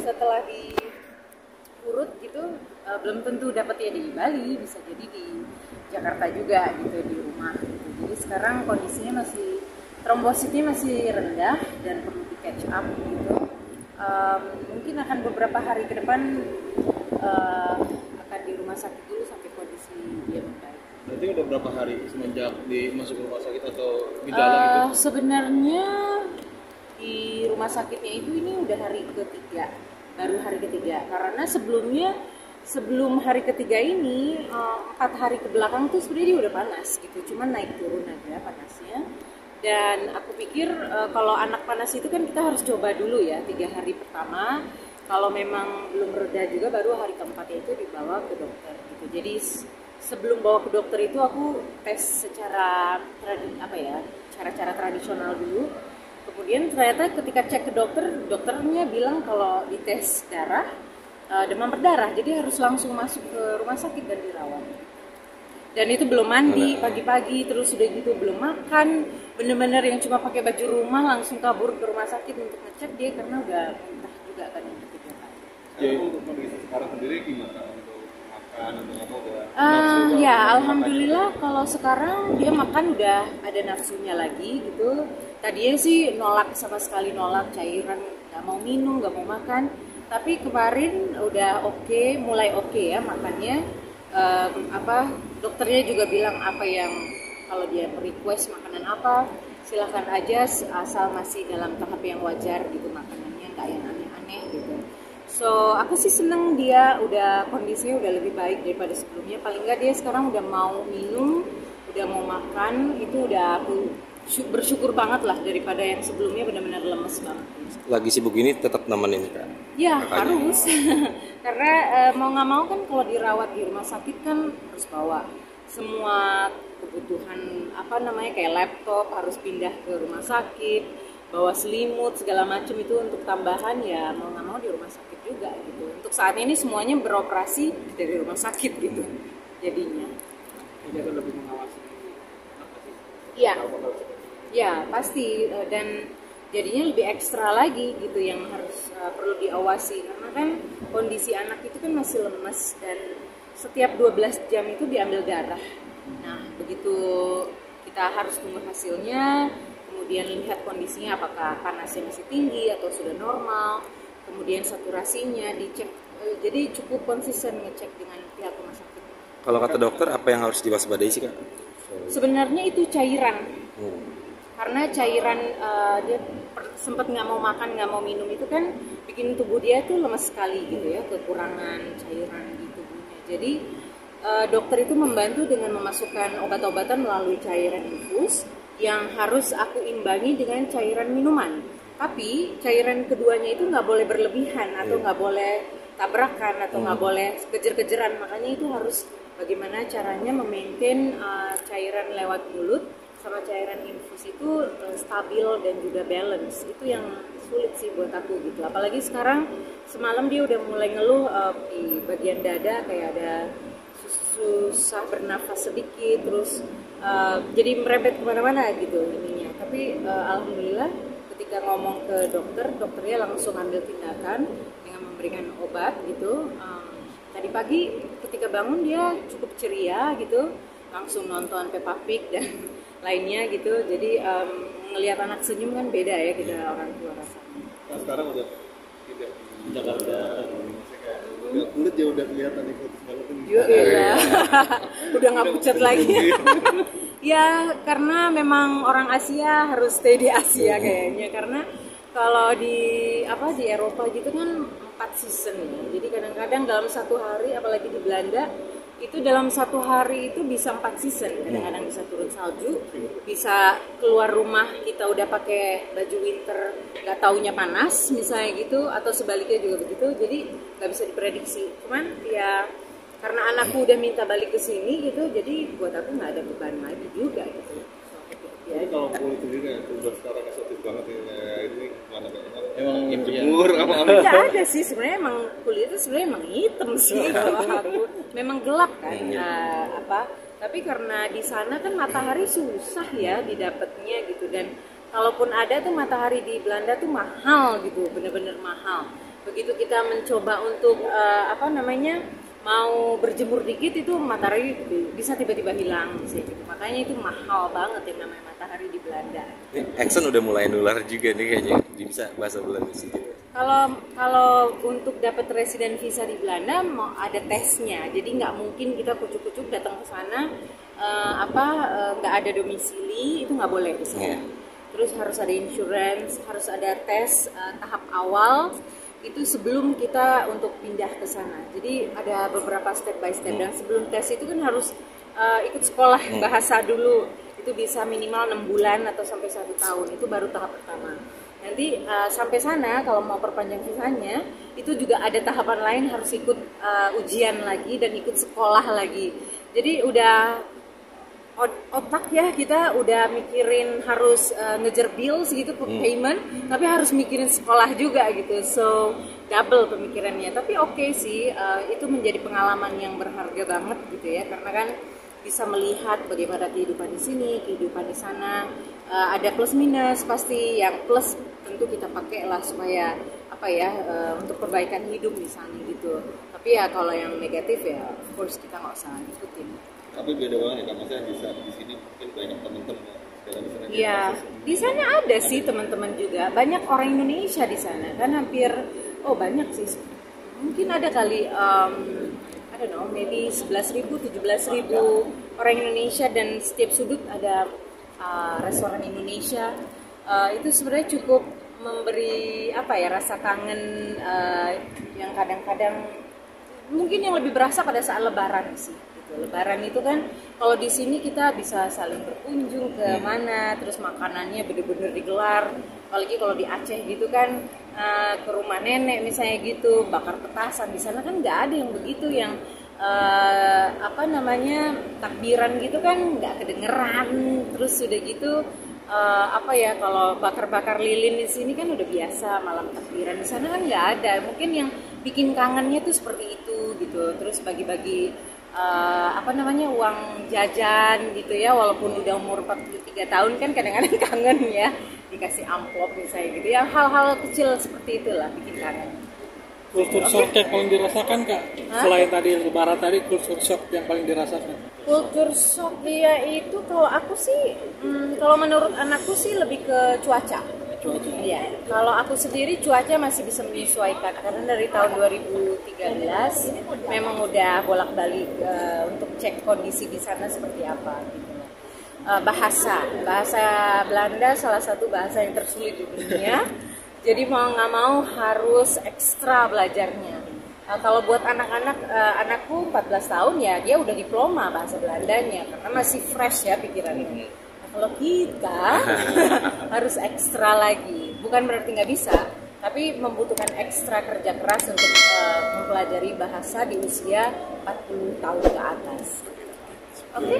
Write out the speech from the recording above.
setelah diurut gitu belum tentu dapatnya di Bali, bisa jadi di Jakarta juga gitu, di rumah gitu. Jadi sekarang kondisinya masih, trombositnya masih rendah dan perlu di catch up gitu. Mungkin akan beberapa hari ke depan akan di rumah sakit dulu sampai kondisi dia membaik. Berarti udah berapa hari semenjak masuk rumah sakit atau gejala gitu? Sebenarnya di rumah sakitnya itu ini udah hari ketiga, baru hari ketiga. Karena sebelum hari ketiga ini 4 hari ke belakang tuh sebenarnya dia udah panas gitu, cuman naik turun aja panasnya. Dan aku pikir kalau anak panas itu kan kita harus coba dulu ya 3 hari pertama. Kalau memang belum reda juga baru hari keempatnya itu dibawa ke dokter gitu. Jadi sebelum bawa ke dokter itu aku tes secara cara-cara tradisional dulu. Kemudian ternyata ketika cek ke dokter, dokternya bilang kalau dites darah demam berdarah, jadi harus langsung masuk ke rumah sakit dan dirawat. Dan itu belum mandi pagi-pagi, terus udah gitu belum makan, bener-bener yang cuma pakai baju rumah langsung kabur ke rumah sakit untuk ngecek dia karena udah muntah juga kan yang ketiga kali. Jadi untuk kondisi sekarang sendiri gimana untuk makan untuk apa udah? Ya alhamdulillah kalau sekarang dia makan udah ada nafsunya lagi gitu. Tadinya sih nolak, sama sekali nolak cairan, nggak mau minum, nggak mau makan. Tapi kemarin udah mulai oke ya makannya. Dokternya juga bilang apa yang kalau dia request makanan apa silahkan aja asal masih dalam tahap yang wajar gitu makanannya, nggak yang aneh-aneh gitu. So aku sih seneng dia udah kondisinya udah lebih baik daripada sebelumnya. Paling nggak dia sekarang udah mau minum, udah mau makan, itu udah aku bersyukur banget lah daripada yang sebelumnya benar-benar lemes banget. Lagi sibuk ini tetap nemenin Kak? Ya harus, karena mau nggak mau kan kalau dirawat di rumah sakit kan harus bawa semua kebutuhan kayak laptop harus pindah ke rumah sakit, bawa selimut segala macam itu untuk tambahan ya mau nggak mau di rumah sakit juga gitu. Untuk saat ini semuanya beroperasi dari rumah sakit gitu jadinya. Jadi akan lebih mengawasi. Ya pasti dan jadinya lebih ekstra lagi gitu yang harus perlu diawasi karena kan kondisi anak itu kan masih lemas dan setiap 12 jam itu diambil darah. Nah begitu kita harus tunggu hasilnya, kemudian lihat kondisinya apakah panasnya masih tinggi atau sudah normal, kemudian saturasinya dicek. Jadi cukup konsisten ngecek dengan pihak rumah sakit. Kalau kata dokter apa yang harus diwaspadai sih Kak? Sebenarnya itu cairan. Karena cairan dia sempat nggak mau makan, nggak mau minum itu kan bikin tubuh dia tuh lemas sekali gitu ya, kekurangan cairan di tubuhnya. Jadi dokter itu membantu dengan memasukkan obat-obatan melalui cairan infus yang harus aku imbangi dengan cairan minuman. Tapi cairan keduanya itu nggak boleh berlebihan atau nggak boleh tabrakan atau nggak boleh kejer-kejeran. Makanya itu harus bagaimana caranya memaintain cairan lewat mulut sama cairan infus itu stabil dan juga balance. Itu yang sulit sih buat aku gitu. Apalagi sekarang semalam dia udah mulai ngeluh di bagian dada kayak ada susah bernafas sedikit, terus jadi merembet kemana-mana gitu ininya. Tapi alhamdulillah ketika ngomong ke dokternya langsung ambil tindakan dengan memberikan obat gitu. Tadi pagi ketika bangun dia cukup ceria gitu, langsung nonton Peppa Pig dan lainnya gitu. Jadi ngelihat anak senyum kan beda ya kita orang tua rasanya. Nah, sekarang udah tidak Jakarta, udah kulit ya udah kelihatan nih foto banget ini. Iya. Udah nggak pucat lagi. Ya karena memang orang Asia harus stay di Asia kayaknya, karena kalau di Eropa gitu kan 4 season ya. Jadi kadang-kadang dalam satu hari, apalagi di Belanda itu dalam satu hari itu bisa 4 season. Kadang-kadang bisa turun salju, bisa keluar rumah kita udah pakai baju winter nggak taunya panas misalnya gitu, atau sebaliknya juga begitu. Jadi nggak bisa diprediksi. Cuman ya karena anakku udah minta balik ke sini gitu, jadi buat aku nggak ada beban lagi juga gitu. Jadi kalau kulit sendiri udah sekarang eksotis banget ya, ini mana emang jemur apa? Tidak ada sih sebenarnya, emang kulit itu sebenarnya emang hitam sih kalau aku. Memang gelap kan tapi karena di sana kan matahari susah ya didapatnya gitu, dan kalaupun ada tuh matahari di Belanda tuh mahal gitu, bener-bener mahal. Begitu kita mencoba untuk mau berjemur dikit itu matahari bisa tiba-tiba hilang sih gitu. Makanya itu mahal banget yang namanya matahari di Belanda. Exxon udah mulai nular juga nih kayaknya, bisa bahasa Belanda sih. Kalau untuk dapat residen visa di Belanda mau ada tesnya, jadi nggak mungkin kita kucuk-kucuk datang ke sana nggak ada domisili, itu nggak boleh di sana. Terus harus ada insurance, harus ada tes tahap awal itu sebelum kita untuk pindah ke sana. Jadi ada beberapa step by step dan sebelum tes itu kan harus ikut sekolah bahasa dulu. Itu bisa minimal 6 bulan atau sampai 1 tahun. Itu baru tahap pertama. Nanti sampai sana kalau mau perpanjang visanya itu juga ada tahapan lain, harus ikut ujian lagi dan ikut sekolah lagi. Jadi udah otak ya, kita udah mikirin harus ngejar bills gitu, payment, tapi harus mikirin sekolah juga gitu, so double pemikirannya. Tapi oke sih, itu menjadi pengalaman yang berharga banget gitu ya, karena kan bisa melihat bagaimana kehidupan di sini, kehidupan di sana. Ada plus minus pasti, yang plus tentu kita pakai lah supaya untuk perbaikan hidup misalnya gitu. Tapi ya kalau yang negatif ya of course kita nggak usah ikutin. Tapi beda banget ya kan, maksudnya di sini mungkin banyak teman-teman Iya, di sana ada sih teman-teman juga, banyak orang Indonesia di sana kan, hampir banyak sih, mungkin ada kali I don't know, maybe 11.000, 17.000 orang Indonesia, dan setiap sudut ada restoran Indonesia. Itu sebenarnya cukup memberi rasa kangen yang kadang-kadang mungkin yang lebih berasa pada saat Lebaran sih. Lebaran itu kan kalau di sini kita bisa saling berkunjung ke mana, terus makanannya bener-bener digelar. Apalagi kalau di Aceh gitu kan, ke rumah nenek misalnya gitu, bakar petasan. Di sana kan nggak ada yang begitu, yang takbiran gitu kan nggak kedengeran. Terus udah gitu kalau bakar-bakar lilin di sini kan udah biasa, malam takbiran. Di sana kan nggak ada. Mungkin yang bikin kangennya tuh seperti itu gitu. Terus bagi-bagi uang jajan gitu ya, walaupun udah umur 43 tahun kan kadang-kadang kangen ya, dikasih amplop misalnya gitu ya, hal-hal kecil seperti itulah bikin kangen. Kultur shock yang paling dirasakan Kak? Selain tadi Lebaran tadi, kultur shock yang paling dirasakan? Kultur shock dia itu kalau aku sih, kalau menurut anakku sih lebih ke cuaca. Iya, kalau aku sendiri cuaca masih bisa menyesuaikan karena dari tahun 2013 memang udah bolak-balik untuk cek kondisi di sana seperti apa gitu. Bahasa Belanda salah satu bahasa yang tersulit di dunia. Jadi mau nggak mau harus ekstra belajarnya. Kalau buat anak-anak, anakku 14 tahun ya dia udah diploma bahasa Belandanya karena masih fresh ya pikirannya. Kalau kita harus ekstra lagi, bukan berarti nggak bisa, tapi membutuhkan ekstra kerja keras untuk mempelajari bahasa di usia 40 tahun ke atas. Oke?